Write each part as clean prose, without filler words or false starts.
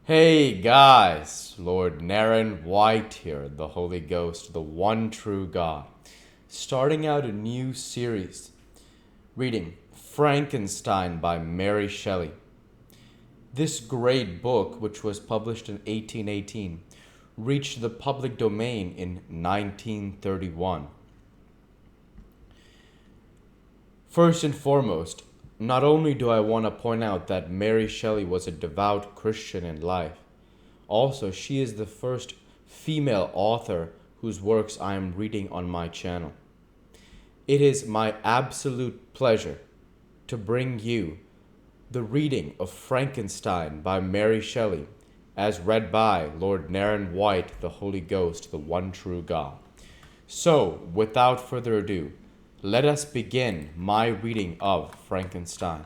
Hey guys, Lord Naren White here, the Holy Ghost, the one true God, starting out a new series, reading Frankenstein by Mary Shelley. This great book, which was published in 1818, reached the public domain in 1931. First and foremost, not only do I want to point out that Mary Shelley was a devout Christian in life, also she is the first female author whose works I am reading on my channel. It is my absolute pleasure to bring you the reading of Frankenstein by Mary Shelley, as read by Lord Naren White, the Holy Ghost, the one true God. So, without further ado, let us begin my reading of Frankenstein.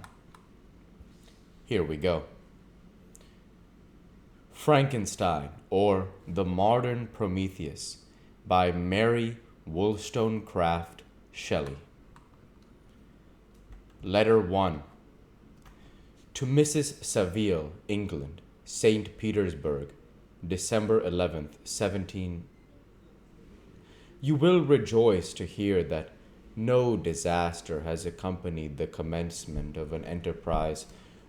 Here we go. Frankenstein, or The Modern Prometheus, by Mary Wollstonecraft Shelley. Letter 1. To Mrs. Saville, England, St. Petersburg, December 11th, 17. You will rejoice to hear that no disaster has accompanied the commencement of an enterprise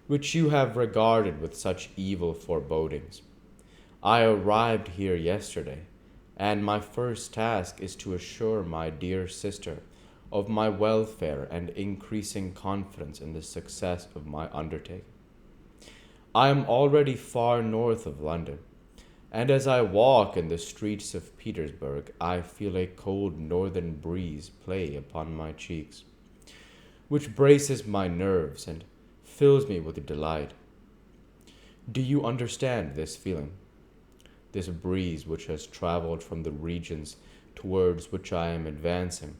which you have regarded with such evil forebodings. I arrived here yesterday, and my first task is to assure my dear sister of my welfare and increasing confidence in the success of my undertaking. I am already far north of London, and as I walk in the streets of Petersburg, I feel a cold northern breeze play upon my cheeks, which braces my nerves and fills me with delight. Do you understand this feeling? This breeze, which has traveled from the regions towards which I am advancing,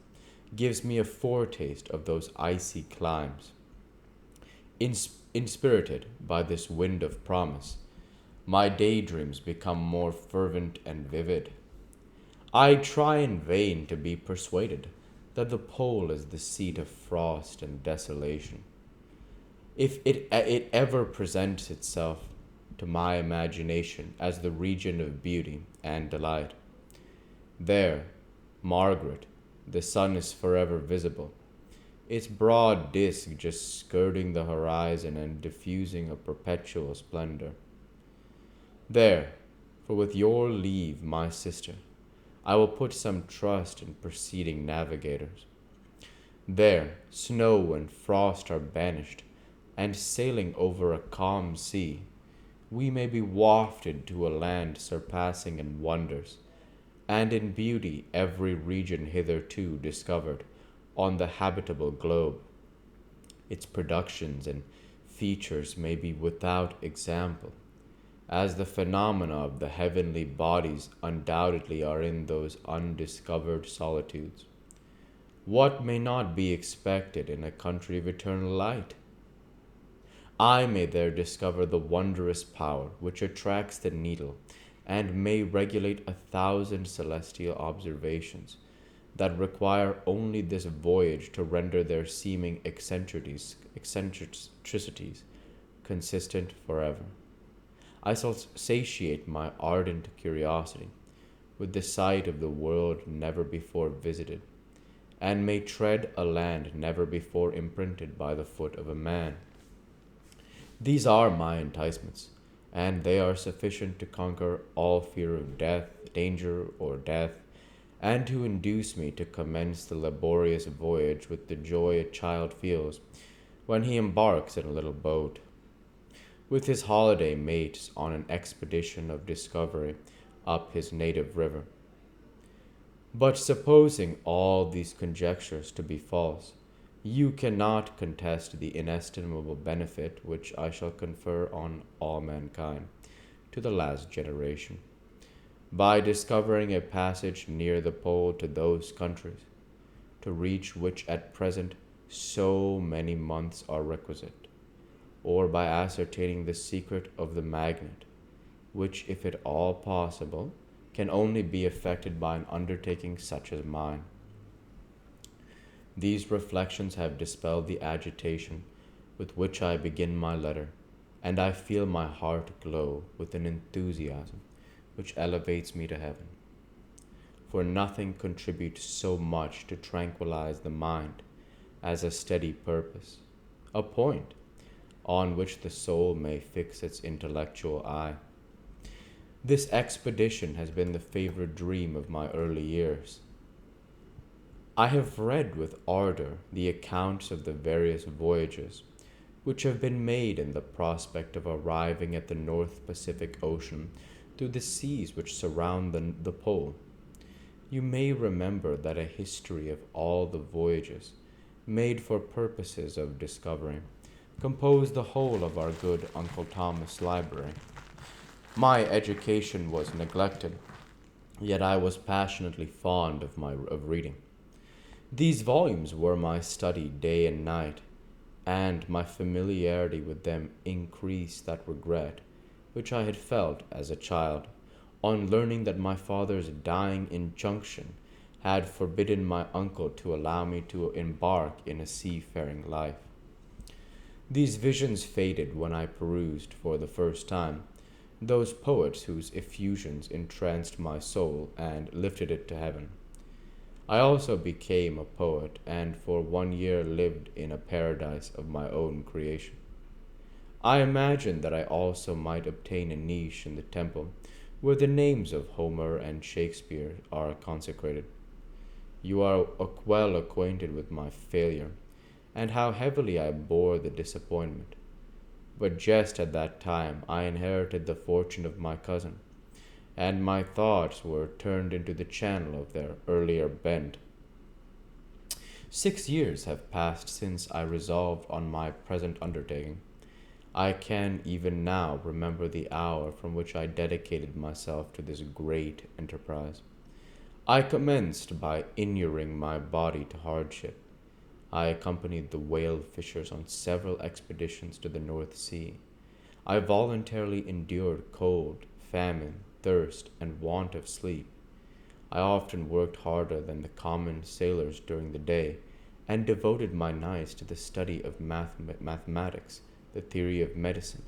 gives me a foretaste of those icy climes. Inspirited by this wind of promise, my daydreams become more fervent and vivid. I try in vain to be persuaded that the pole is the seat of frost and desolation. If it ever presents itself to my imagination as the region of beauty and delight, there, Margaret, the sun is forever visible, its broad disk just skirting the horizon and diffusing a perpetual splendor. There, for with your leave, my sister, I will put some trust in preceding navigators. There, snow and frost are banished, and sailing over a calm sea, we may be wafted to a land surpassing in wonders, and in beauty every region hitherto discovered on the habitable globe. Its productions and features may be without example, as the phenomena of the heavenly bodies undoubtedly are in those undiscovered solitudes. What may not be expected in a country of eternal light? I may there discover the wondrous power which attracts the needle, and may regulate 1,000 celestial observations that require only this voyage to render their seeming eccentricities consistent forever. I shall satiate my ardent curiosity with the sight of the world never before visited, and may tread a land never before imprinted by the foot of a man. These are my enticements, and they are sufficient to conquer all fear of death, danger, or death, and to induce me to commence the laborious voyage with the joy a child feels when he embarks in a little boat, with his holiday mates on an expedition of discovery up his native river. But supposing all these conjectures to be false, you cannot contest the inestimable benefit which I shall confer on all mankind to the last generation, by discovering a passage near the pole to those countries, to reach which at present so many months are requisite, or by ascertaining the secret of the magnet, which, if at all possible, can only be effected by an undertaking such as mine. These reflections have dispelled the agitation with which I begin my letter, and I feel my heart glow with an enthusiasm which elevates me to heaven. For nothing contributes so much to tranquilize the mind as a steady purpose, a point on which the soul may fix its intellectual eye. This expedition has been the favorite dream of my early years. I have read with ardor the accounts of the various voyages which have been made in the prospect of arriving at the North Pacific Ocean through the seas which surround the pole. You may remember that a history of all the voyages, made for purposes of discovery, composed the whole of our good Uncle Thomas' library. My education was neglected, yet I was passionately fond of reading. These volumes were my study day and night, and my familiarity with them increased that regret which I had felt as a child on learning that my father's dying injunction had forbidden my uncle to allow me to embark in a seafaring life. These visions faded when I perused for the first time those poets whose effusions entranced my soul and lifted it to heaven. I also became a poet, and for 1 year lived in a paradise of my own creation. I imagined that I also might obtain a niche in the temple where the names of Homer and Shakespeare are consecrated. You are well acquainted with my failure, and how heavily I bore the disappointment. But just at that time I inherited the fortune of my cousin, and my thoughts were turned into the channel of their earlier bent. 6 years have passed since I resolved on my present undertaking. I can even now remember the hour from which I dedicated myself to this great enterprise. I commenced by inuring my body to hardship. I accompanied the whale fishers on several expeditions to the North Sea. I voluntarily endured cold, famine, thirst, and want of sleep. I often worked harder than the common sailors during the day, and devoted my nights to the study of mathematics, the theory of medicine,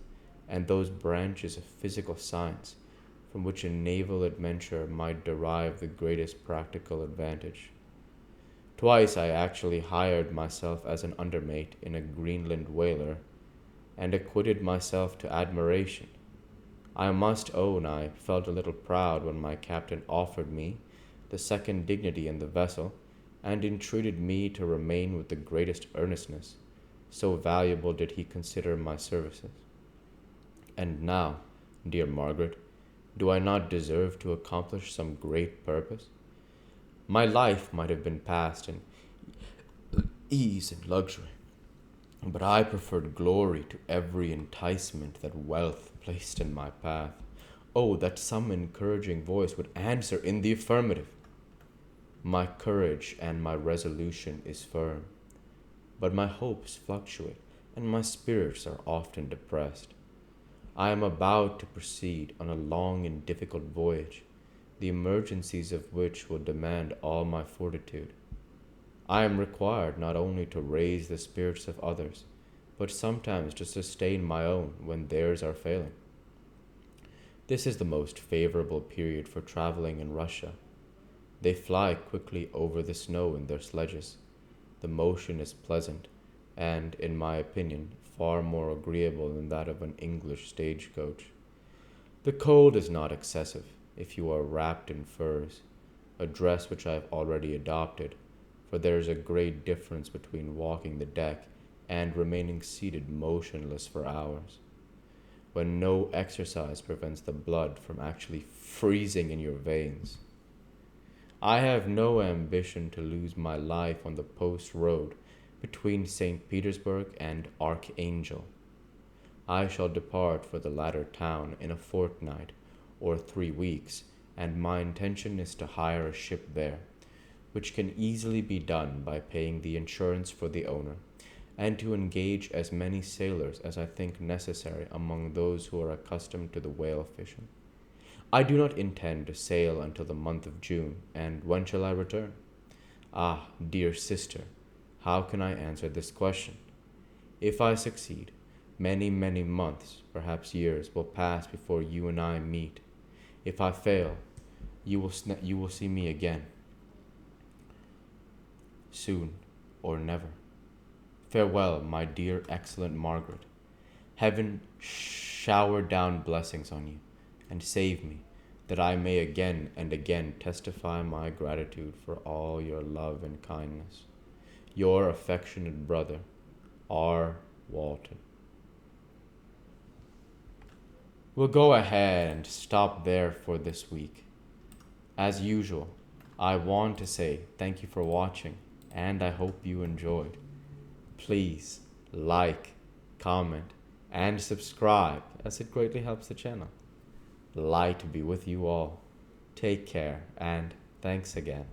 and those branches of physical science from which a naval adventurer might derive the greatest practical advantage. Twice I actually hired myself as an undermate in a Greenland whaler, and acquitted myself to admiration. I must own I felt a little proud when my captain offered me the second dignity in the vessel, and entreated me to remain with the greatest earnestness, so valuable did he consider my services. And now, dear Margaret, do I not deserve to accomplish some great purpose? My life might have been passed in ease and luxury, but I preferred glory to every enticement that wealth placed in my path. Oh, that some encouraging voice would answer in the affirmative! My courage and my resolution is firm, but my hopes fluctuate, and my spirits are often depressed. I am about to proceed on a long and difficult voyage, the emergencies of which will demand all my fortitude. I am required not only to raise the spirits of others, but sometimes to sustain my own when theirs are failing. This is the most favorable period for traveling in Russia. They fly quickly over the snow in their sledges. The motion is pleasant, and, in my opinion, far more agreeable than that of an English stagecoach. The cold is not excessive if you are wrapped in furs, a dress which I have already adopted, for there is a great difference between walking the deck and remaining seated motionless for hours, when no exercise prevents the blood from actually freezing in your veins. I have no ambition to lose my life on the post road between St. Petersburg and Archangel. I shall depart for the latter town in a fortnight or 3 weeks, and my intention is to hire a ship there, which can easily be done by paying the insurance for the owner, and to engage as many sailors as I think necessary among those who are accustomed to the whale fishing. I do not intend to sail until the month of June, and when shall I return? Ah, dear sister, how can I answer this question? If I succeed, Many, many months, perhaps years, will pass before you and I meet. If I fail, you will see me again, soon or never. Farewell, my dear, excellent Margaret. Heaven shower down blessings on you, and save me, that I may again and again testify my gratitude for all your love and kindness. Your affectionate brother, R. Walton. We'll go ahead and stop there for this week. As usual, I want to say thank you for watching, and I hope you enjoyed. Please like, comment, and subscribe, as it greatly helps the channel. Light be with you all. Take care, and thanks again.